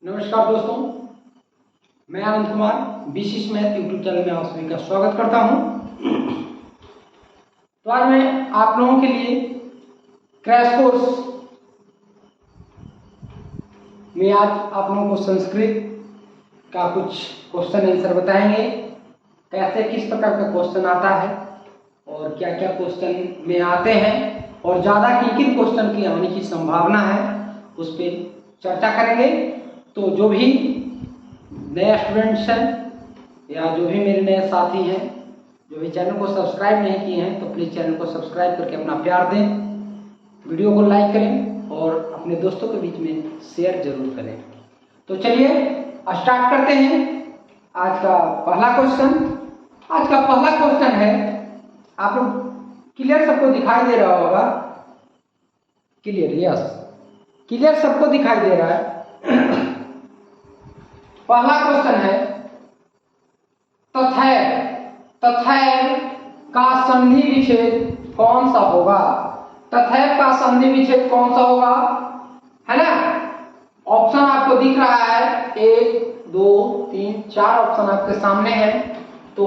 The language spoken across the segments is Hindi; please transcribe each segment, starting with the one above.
नमस्कार दोस्तों, मैं Anand Kumar BCS math YouTube channel में आप सभी का स्वागत करता हूं। तो आज मैं आप लोगों के लिए क्रैश कोर्स में आज आप लोगों को संस्कृत का कुछ क्वेश्चन आंसर बताएंगे। कैसे किस प्रकार का क्वेश्चन आता है और क्या क्या क्वेश्चन में आते हैं और ज़्यादा किन क्वेश्चन की आने की संभावना है उस पर चर्चा करेंगे। तो जो भी नए स्टूडेंट्स हैं या जो भी मेरे नए साथी हैं जो भी चैनल को सब्सक्राइब नहीं किए हैं तो प्लीज़ चैनल को सब्सक्राइब करके अपना प्यार दें, वीडियो को लाइक करें और अपने दोस्तों के बीच में शेयर जरूर करें। तो चलिए स्टार्ट करते हैं आज का पहला क्वेश्चन। आज का पहला क्वेश्चन है, आप लोग क्लियर सबको दिखाई दे रहा होगा? क्लियर? यस, क्लियर सबको दिखाई दे रहा है। पहला क्वेश्चन है, तथैव का संधि विच्छेद कौन सा होगा? तथैव का संधि विच्छेद कौन सा होगा, है ना? ऑप्शन आपको दिख रहा है, 1 2 3 4 ऑप्शन आपके सामने है। तो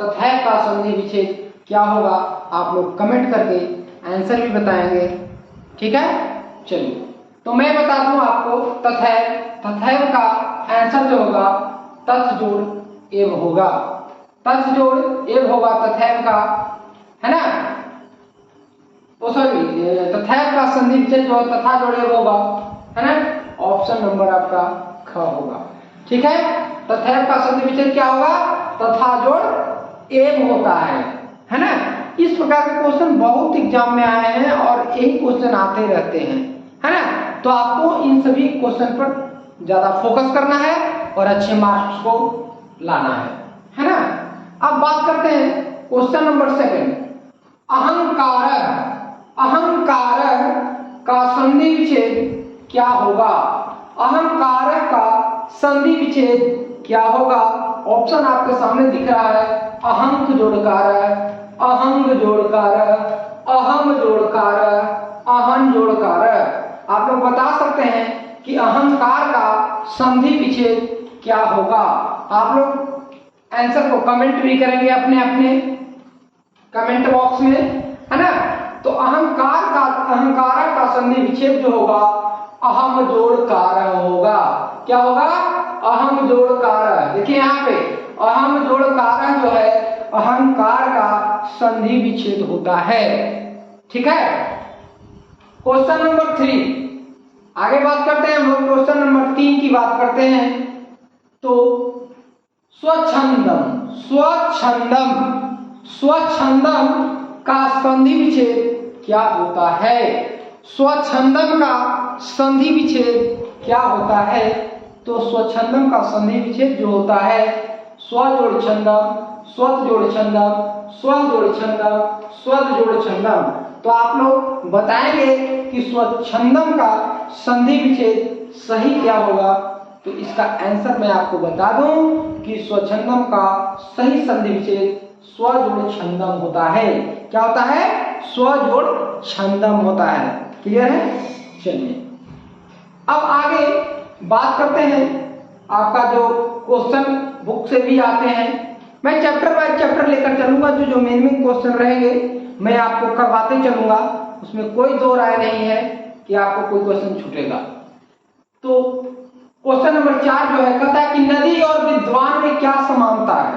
तथैव का संधि विच्छेद क्या होगा आप लोग कमेंट करके आंसर भी बताएंगे, ठीक है? चलिए तो मैं बता दूं आपको, तथैव का आंसर जो होगा तथ जोड़ एव होगा। तथ जोड़ एव होगा तथैव का, है ना? तो सॉरी, तथैव का संधि विच्छेद जो तथा जोड़ एव होगा, है ना? ऑप्शन नंबर आपका ख होगा, ठीक है? तथैव का संधि विच्छेद क्या होगा? तथा जोड़ एव होता है ना? इस प्रकार के क्वेश्चन बहुत एग्जाम में आए हैं और यही क्वेश्चन आते रहते हैं, है ना? तो आपको इन सभी क्वेश्चन पर ज्यादा फोकस करना है और अच्छे मार्क्स को लाना है ना? अब बात करते हैं क्वेश्चन नंबर 2। अहंकार का संधि विच्छेद क्या होगा? अहंकार का संधि विच्छेद क्या होगा? ऑप्शन आपके सामने दिख रहा है, अहंक जोड़कार, अहंग जोड़कार, अहम जोड़कार, अहन जोड़कार। आप लोग बता सकते हैं कि अहंकार का संधि विच्छेद क्या होगा। आप लोग आंसर को कमेंट भी करेंगे अपने अपने कमेंट बॉक्स में, है ना? तो अहंकार का संधि विच्छेद जो होगा अहम जोड़कार होगा। क्या होगा? अहम जोड़कार। देखिए यहाँ पे अहम जोड़कार जो है अहंकार का संधि विच्छेद होता है, ठीक है? क्वेश्चन नंबर 3 आगे बात करते हैं हम लोग। क्वेश्चन नंबर 3 की बात करते हैं। तो स्वच्छंदम का संधि विच्छेद क्या होता है? स्वच्छंदम का संधि विच्छेद क्या होता है? तो स्वच्छंदम का संधि विच्छेद जो होता है स्व जोड़ छंदम, स्वत जोड़ छंदम, स्व जोड़ छंदम, स्वद जोड़ छंदम। तो आप लोग बताएंगे कि स्वच्छंदम का संधि विच्छेद सही क्या होगा। तो इसका आंसर मैं आपको बता दूं कि स्वच्छंदम का सही संधि विच्छेद स्व जोड़ छंदम होता है। क्या होता है? स्व जोड़ छंदम होता है। क्लियर है? चलिए अब आगे बात करते हैं। आपका जो क्वेश्चन बुक से भी आते हैं, मैं चैप्टर बाय चैप्टर लेकर चलूंगा। जो मेन क्वेश्चन रहेंगे मैं आपको करवाते चलूंगा, उसमें कोई दो राय नहीं है कि आपको कोई क्वेश्चन छूटेगा। तो क्वेश्चन नंबर 4 जो है, कहता है कि नदी और विद्वान में क्या समानता है?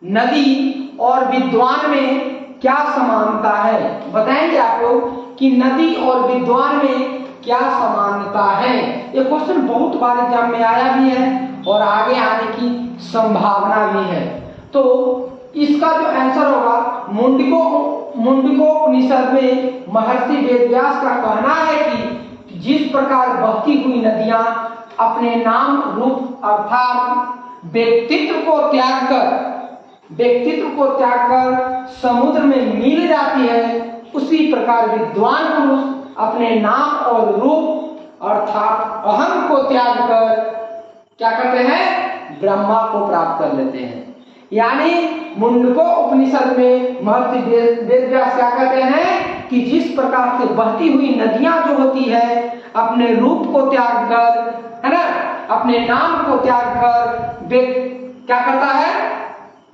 नदी और विद्वान में क्या समानता है? बताएंगे आप लोग कि नदी और विद्वान में क्या समानता है। ये क्वेश्चन बहुत बार एग्जाम में आया भी है और आगे आने की संभावना भी है। तो इसका जो आंसर होगा, मुंडकोपनिषद में महर्षि वेदव्यास का कहना है कि जिस प्रकार बहती हुई नदियां अपने नाम रूप अर्थात व्यक्तित्व को त्याग कर समुद्र में मिल जाती है, उसी प्रकार विद्वान पुरुष अपने नाम और रूप अर्थात अहम को त्याग कर क्या करते हैं? ब्रह्मा को प्राप्त कर लेते हैं। यानी मुंडको उपनिषद में महर्षि वेदव्यास क्या कहते हैं कि जिस प्रकार से बहती हुई नदियां जो होती है अपने रूप को त्याग कर, है ना, अपने नाम को त्याग कर क्या करता है,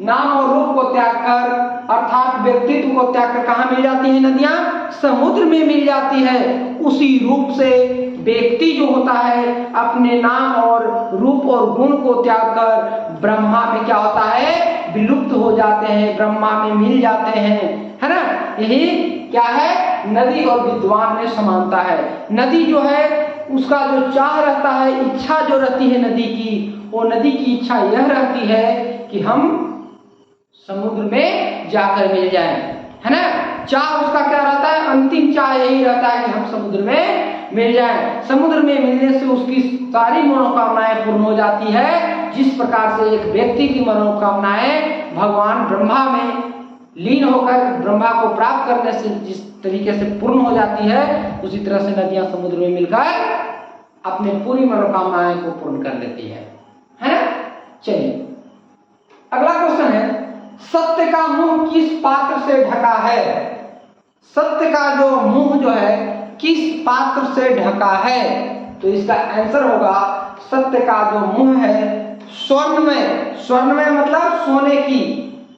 नाम और रूप को त्याग कर अर्थात व्यक्तित्व को त्याग कर कहाँ मिल जाती है नदियां, समुद्र में मिल जाती है। उसी रूप से व्यक्ति जो होता है अपने नाम और रूप और गुण को त्याग कर ब्रह्मा में क्या होता है, विलुप्त हो जाते हैं, ब्रह्मा में मिल जाते हैं, है ना। यही क्या है, नदी और विद्वान में समानता है। नदी जो है उसका जो चाह रहता है, इच्छा जो रहती है नदी की, वो नदी की इच्छा यह रहती है कि हम समुद्र में जाकर मिल जाएं, है ना। चाह उसका क्या रहता है, अंतिम चाह यही रहता है कि हम समुद्र में मिल जाएं। समुद्र में मिलने से उसकी सारी मनोकामनाएं पूर्ण हो जाती है। जिस प्रकार से एक व्यक्ति की मनोकामनाएं भगवान ब्रह्मा में लीन होकर ब्रह्मा को प्राप्त करने से जिस तरीके से पूर्ण हो जाती है, उसी तरह से नदियां समुद्र में मिलकर अपने पूरी मनोकामनाएं को पूर्ण कर लेती है ना। चलिए अगला क्वेश्चन है, सत्य का मुंह किस पात्र से ढका है। सत्य का जो मुंह जो है किस पात्र से ढका है, तो इसका आंसर होगा सत्य का जो मुंह है स्वर्णमय। स्वर्णमय मतलब सोने की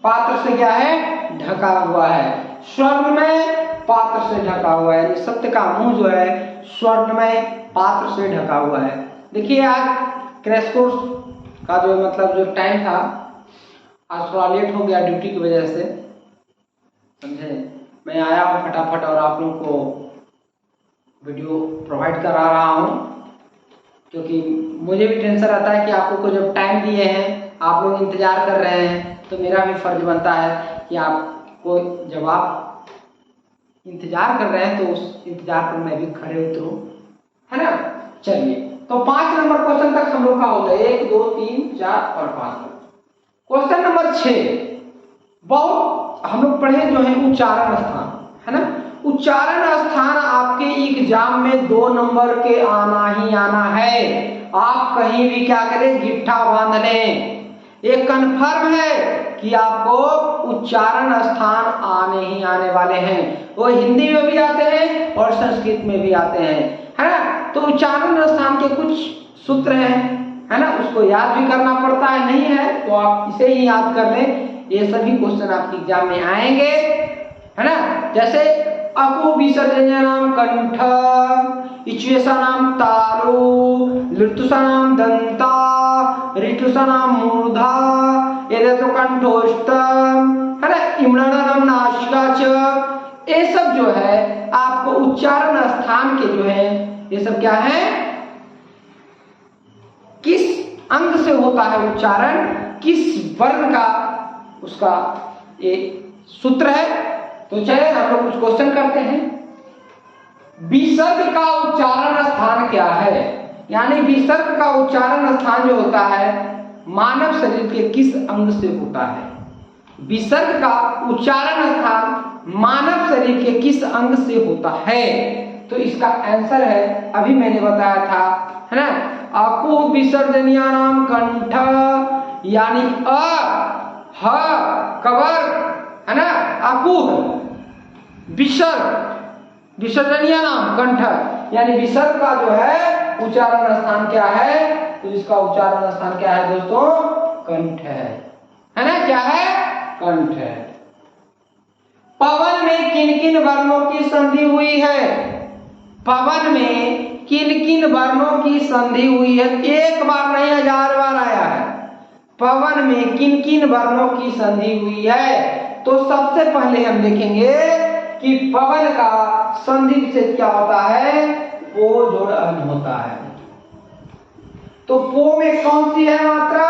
पात्र से क्या है, ढका हुआ है। स्वर्णमय पात्र से ढका हुआ है, सत्य का मुंह जो है स्वर्णमय पात्र से ढका हुआ है। देखिए आज क्रैश कोर्स का जो मतलब जो टाइम था, आज थोड़ा लेट हो गया ड्यूटी की वजह से, समझे। मैं आया हूँ फटाफट और आप लोगों को वीडियो प्रोवाइड करा रहा हूँ, क्योंकि मुझे भी टेंशन रहता है कि आप लोग को जब टाइम दिए हैं, आप लोग इंतजार कर रहे हैं, तो मेरा भी फर्ज बनता है कि आपको जब आप इंतजार कर रहे हैं तो उस इंतजार पर मैं भी खड़े उतरूं, है ना। चलिए तो 5 नंबर क्वेश्चन तक हम लोग का हो गया, 1 2 3 4 और 5। क्वेश्चन नंबर 6 बहुत हम लोग पढ़े जो है उच्चारण स्थान, है ना। उच्चारण स्थान आपके एग्जाम में 2 नंबर के आना ही आना है। आप कहीं भी क्या करें, गिट्ठा बांध लें, ये कन्फर्म है कि आपको उच्चारण स्थान आने ही आने वाले हैं। वो हिंदी में भी आते हैं और संस्कृत में भी आते हैं, है ना। तो उच्चारण स्थान के कुछ सूत्र हैं, है ना, उसको याद भी करना पड़ता है, नहीं है तो आप इसे ही याद कर लें। ये सभी क्वेश्चन आपके एग्जाम में आएंगे, है ना। जैसे अकु विसर्जनाम कंठ, इच्वेशानाम तालु, लृतुषानाम दंता, ऋतुषानाम मूर्धा, एदतो कंठोष्ठम, है ना, इम्रणम नासिका च। ये सब जो है आपको उच्चारण स्थान के जो है ये सब क्या है, किस अंग से होता है उच्चारण, किस वर्ण का उसका एक सूत्र है। तो चलिए हम लोग कुछ क्वेश्चन करते हैं। विसर्ग का उच्चारण स्थान क्या है, यानी विसर्ग का उच्चारण स्थान जो होता है मानव शरीर के किस अंग से होता है। विसर्ग का उच्चारण स्थान मानव शरीर के किस अंग से होता है, तो इसका आंसर है अभी मैंने बताया था, है ना, अकु विसर्जनीयानाम कंठ, यानी अ ह कबर, है ना, अकुह विसर्ग विसर्जनीयानाम कंठ, यानी विसर्ग का जो है उच्चारण स्थान क्या है, तो इसका उच्चारण स्थान क्या है दोस्तों, कंठ है ना, क्या है, कंठ है। पवन में किन किन वर्णों की संधि हुई है। पवन में किन किन वर्णों की संधि हुई है, एक बार नहीं 1000 बार आया है। पवन में किन किन वर्णों की संधि हुई है, तो सबसे पहले हम देखेंगे कि पवन का संधि विच्छेद क्या होता है, पो जोड़ अन होता है। तो पो में कौन सी है मात्रा,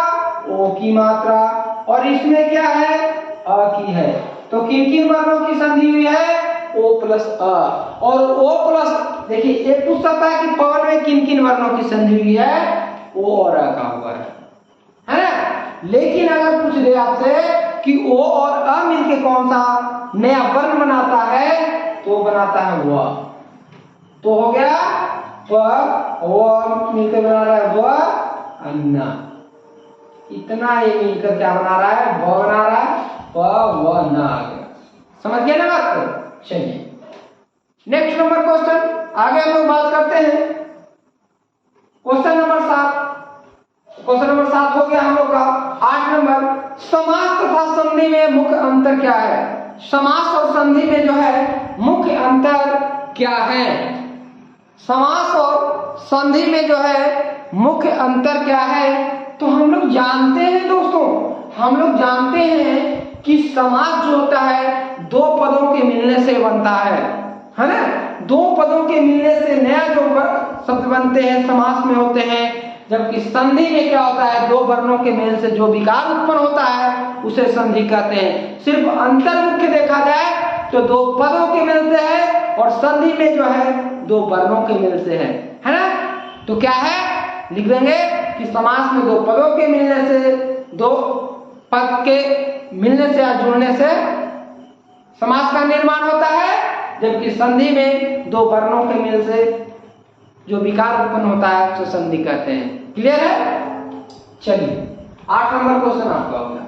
ओ की मात्रा, और इसमें क्या है, अ की है। तो किन किन वर्णों की संधि हुई है, ओ प्लस अ, और ओ प्लस, देखिए ये पूछ सकता है कि पवन में किन किन वर्णों की संधि हुई है, ओ और अ का हुआ है ना। लेकिन अगर पूछ दे आपसे कि ओ और अ मिलके कौन सा नया वर्ण बनाता है, तो बनाता है व, तो हो गया व मिलकर बना रहा है व अन्ना। इतना ये मिलकर क्या बना रहा है, व बना रहा है, व ना आ गया। समझ गया ना बात को। चलिए नेक्स्ट नंबर क्वेश्चन आगे हम लोग बात करते हैं। क्वेश्चन नंबर 7, क्वेश्चन नंबर 7 हो गया हम लोग का। 8 नंबर, समास तथा संधि में मुख्य अंतर क्या है? समास और संधि में जो है मुख्य अंतर क्या है? समास और संधि में जो है मुख्य अंतर क्या है? तो हम लोग जानते हैं दोस्तों, हम लोग जानते हैं कि समास जो होता है दो पदों के मिलने से बनता है ना? दो पदों के मिलने से नया जो शब्द बनते हैं समास में होते हैं, जबकि संधि में क्या होता है? दो वर्णों के मेल से जो विकार उत्पन्न होता है उसे संधि कहते हैं। सिर्फ अंतर मुख्य देखा जाए तो दो पदों के मेल से है और संधि में जो है दो वर्णों के मेल से है ना? तो क्या है? लिख देंगे कि समास में दो पदों के मिलने से, दो पद के मिलने से या जुड़ने से समास का निर्माण होता है, जबकि संधि में दो वर्णों के मेल से जो विकार उत्पन्न होता है उसे संधि कहते हैं। क्लियर है? चलिए 8 नंबर क्वेश्चन आपका हो गया।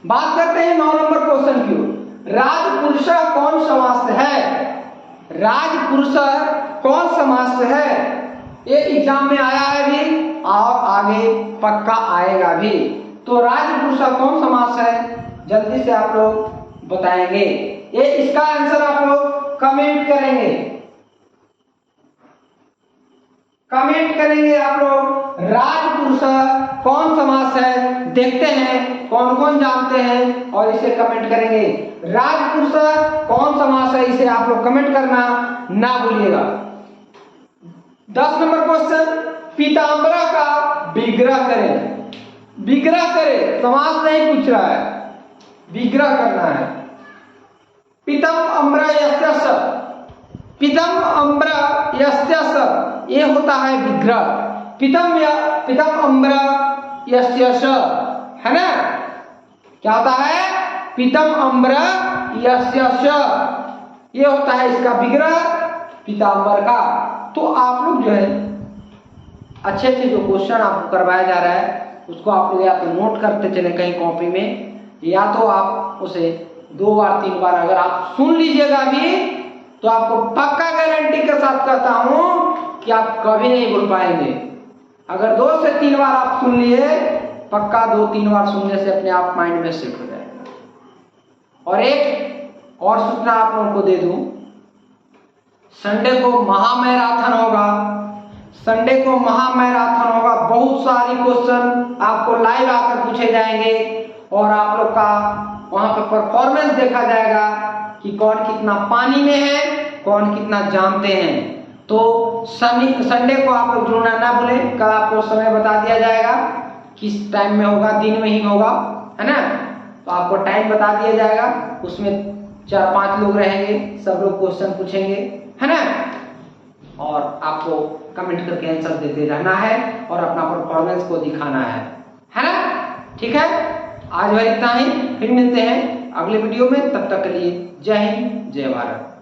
बात करते हैं 9 नंबर क्वेश्चन की। राजपुरुष कौन समास है? राजपुरुष कौन समास है? ये एग्जाम में आया है भी और आगे पक्का आएगा भी। तो राजपुरुष कौन समास है? जल्दी से आप लोग बताएंगे। ये इसका आंसर आप लोग कमेंट करेंगे, कमेंट करेंगे आप लोग। राजपुरुष कौन समास है? देखते हैं कौन कौन जानते हैं और इसे कमेंट करेंगे। राजपुरुष कौन समास है, इसे आप लोग कमेंट करना ना भूलिएगा। 10 नंबर क्वेश्चन, पीताम्बरा का विग्रह करें। विग्रह करें, समास नहीं पूछ रहा है, विग्रह करना है। पीतम अम्र यस्य, पीतम अम्र यस्य, ये होता है विग्रह। पीतम अम्र यस्य है ना? क्या होता है? पीतम अम्र यस्य, ये होता है इसका विग्रह पीताम्बर का। तो आप लोग जो है अच्छे अच्छे जो क्वेश्चन आपको करवाया जा रहा है उसको आप लोग या तो नोट करते चले कहीं कॉपी में, या तो आप उसे 2 बार 3 बार अगर आप सुन लीजिएगा भी तो आपको पक्का गारंटी के साथ कहता हूं कि आप कभी नहीं भूल पाएंगे। अगर 2 से 3 बार आप सुन लिए, पक्का 2-3 बार सुनने से अपने आप माइंड में सेट हो जाएगा। और एक और सूचना आप लोगों को दे दूं, संडे को महामैराथन होगा। संडे को महामैराथन होगा, बहुत सारी क्वेश्चन आपको लाइव आकर पूछे जाएंगे और आप लोग का वहां पर परफॉर्मेंस देखा जाएगा कि कौन कितना पानी में है, कौन कितना जानते हैं। तो संडे को आप लोग जुड़ना ना भूलें। कल आपको समय बता दिया जाएगा किस टाइम में होगा, दिन में ही होगा, है ना? तो आपको टाइम बता दिया जाएगा, उसमें 4-5 लोग रहेंगे, सब लोग क्वेश्चन पूछेंगे, है ना? और आपको कमेंट करके आंसर देते रहना है और अपना परफॉर्मेंस को दिखाना है ना? ठीक है, आज वह इतना ही, फिर मिलते हैं अगले वीडियो में। तब तक के लिए जय हिंद, जय भारत।